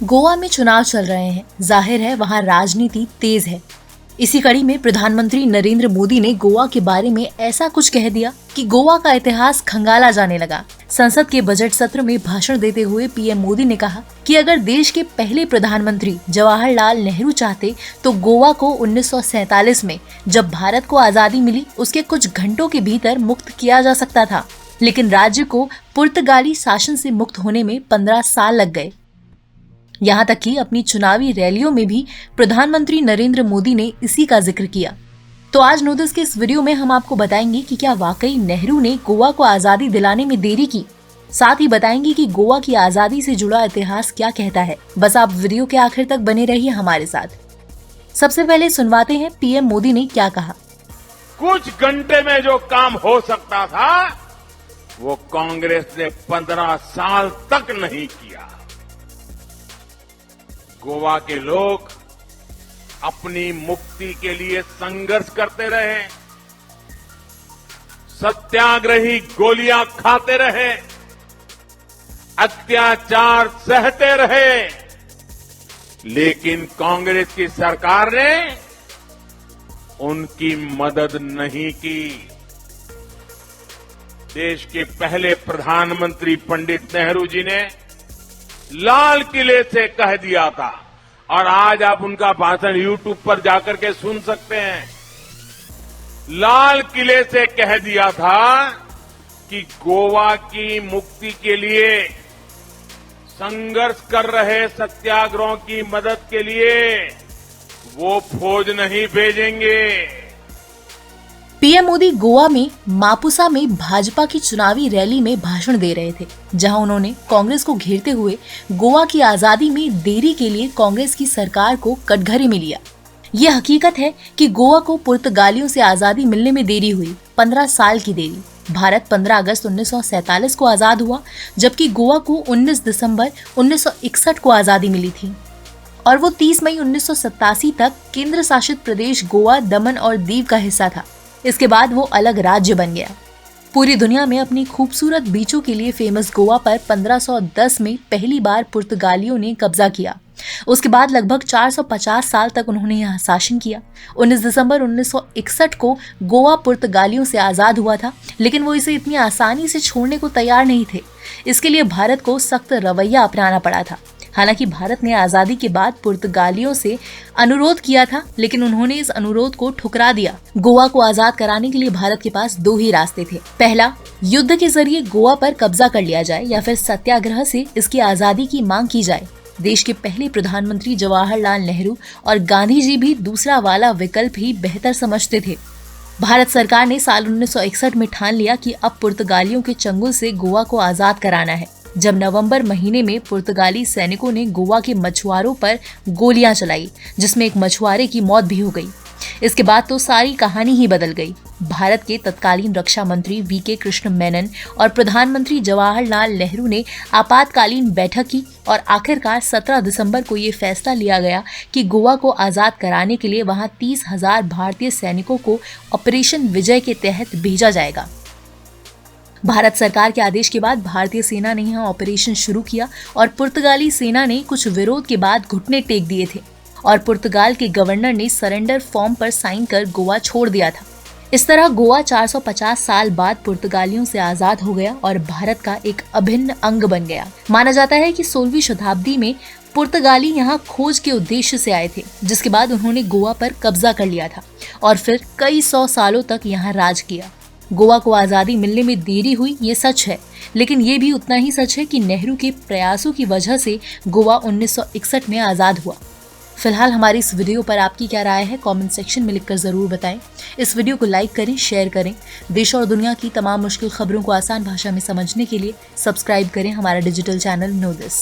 गोवा में चुनाव चल रहे हैं, जाहिर है वहां राजनीति तेज है। इसी कड़ी में प्रधानमंत्री नरेंद्र मोदी ने गोवा के बारे में ऐसा कुछ कह दिया कि गोवा का इतिहास खंगाला जाने लगा। संसद के बजट सत्र में भाषण देते हुए पीएम मोदी ने कहा कि अगर देश के पहले प्रधानमंत्री जवाहरलाल नेहरू चाहते तो गोवा को 1947 में जब भारत को आजादी मिली उसके कुछ घंटों के भीतर मुक्त किया जा सकता था, लेकिन राज्य को पुर्तगाली शासन से मुक्त होने में 15 साल लग गए। यहाँ तक कि अपनी चुनावी रैलियों में भी प्रधानमंत्री नरेंद्र मोदी ने इसी का जिक्र किया। तो आज नोटिस के इस वीडियो में हम आपको बताएंगे कि क्या वाकई नेहरू ने गोवा को आजादी दिलाने में देरी की। साथ ही बताएंगे कि गोवा की आजादी से जुड़ा इतिहास क्या कहता है। बस आप वीडियो के आखिर तक बने रहिए हमारे साथ। सबसे पहले सुनवाते हैं पीएम मोदी ने क्या कहा। कुछ घंटे में जो काम हो सकता था वो कांग्रेस ने 15 साल तक नहीं किया। गोवा के लोग अपनी मुक्ति के लिए संघर्ष करते रहे, सत्याग्रही गोलियां खाते रहे, अत्याचार सहते रहे, लेकिन कांग्रेस की सरकार ने उनकी मदद नहीं की। देश के पहले प्रधानमंत्री पंडित नेहरू जी ने लाल किले से कह दिया था, और आज आप उनका भाषण यूट्यूब पर जाकर के सुन सकते हैं। लाल किले से कह दिया था कि गोवा की मुक्ति के लिए संघर्ष कर रहे सत्याग्रहों की मदद के लिए वो फौज नहीं भेजेंगे। पीएम मोदी गोवा में मापुसा में भाजपा की चुनावी रैली में भाषण दे रहे थे, जहां उन्होंने कांग्रेस को घेरते हुए गोवा की आजादी में देरी के लिए कांग्रेस की सरकार को कटघरे में लिया। ये हकीकत है कि गोवा को पुर्तगालियों से आजादी मिलने में देरी हुई, 15 साल की देरी। भारत 15 अगस्त 1947 को आजाद हुआ, जबकि गोवा को 19 दिसंबर 1961 को आजादी मिली थी, और वो 30 मई 1987 तक केंद्र शासित प्रदेश गोवा, दमन और दीव का हिस्सा था। इसके बाद वो अलग राज्य बन गया। पूरी दुनिया में अपनी खूबसूरत बीचों के लिए फेमस गोवा पर 1510 में पहली बार पुर्तगालियों ने कब्जा किया। उसके बाद लगभग 450 साल तक उन्होंने यहाँ शासन किया। 19 दिसंबर 1961 को गोवा पुर्तगालियों से आजाद हुआ था, लेकिन वो इसे इतनी आसानी से छोड़ने को तैयार नहीं थे। इसके लिए भारत को सख्त रवैया अपनाना पड़ा था। हालांकि भारत ने आजादी के बाद पुर्तगालियों से अनुरोध किया था, लेकिन उन्होंने इस अनुरोध को ठुकरा दिया। गोवा को आजाद कराने के लिए भारत के पास 2 ही रास्ते थे। पहला, युद्ध के जरिए गोवा पर कब्जा कर लिया जाए, या फिर सत्याग्रह से इसकी आजादी की मांग की जाए। देश के पहले प्रधानमंत्री जवाहरलाल नेहरू और गांधी जी भी दूसरा वाला विकल्प ही बेहतर समझते थे। भारत सरकार ने साल 1961 में ठान लिया कि अब पुर्तगालियों के चंगुल से गोवा को आजाद कराना है, जब नवंबर महीने में पुर्तगाली सैनिकों ने गोवा के मछुआरों पर गोलियां चलाई, जिसमें एक मछुआरे की मौत भी हो गई। इसके बाद तो सारी कहानी ही बदल गई। भारत के तत्कालीन रक्षा मंत्री वीके कृष्ण मेनन और प्रधानमंत्री जवाहरलाल नेहरू ने आपातकालीन बैठक की, और आखिरकार 17 दिसंबर को ये फैसला लिया गया कि गोवा को आजाद कराने के लिए वहां 30,000 भारतीय सैनिकों को ऑपरेशन विजय के तहत भेजा जाएगा। भारत सरकार के आदेश के बाद भारतीय सेना ने यहाँ ऑपरेशन शुरू किया, और पुर्तगाली सेना ने कुछ विरोध के बाद घुटने टेक दिए थे, और पुर्तगाल के गवर्नर ने सरेंडर फॉर्म पर साइन कर गोवा छोड़ दिया था। इस तरह गोवा 450 साल बाद पुर्तगालियों से आजाद हो गया और भारत का एक अभिन्न अंग बन गया। माना जाता है कि 16वीं शताब्दी में पुर्तगाली यहाँ खोज के उद्देश्य से आए थे, जिसके बाद उन्होंने गोवा पर कब्जा कर लिया था और फिर कई 100 सालों तक यहाँ राज किया। गोवा को आजादी मिलने में देरी हुई, ये सच है, लेकिन ये भी उतना ही सच है कि नेहरू के प्रयासों की वजह से गोवा 1961 में आजाद हुआ। फिलहाल हमारी इस वीडियो पर आपकी क्या राय है, कमेंट सेक्शन में लिखकर जरूर बताएं। इस वीडियो को लाइक करें, शेयर करें। देश और दुनिया की तमाम मुश्किल खबरों को आसान भाषा में समझने के लिए सब्सक्राइब करें हमारा डिजिटल चैनल नो दिस।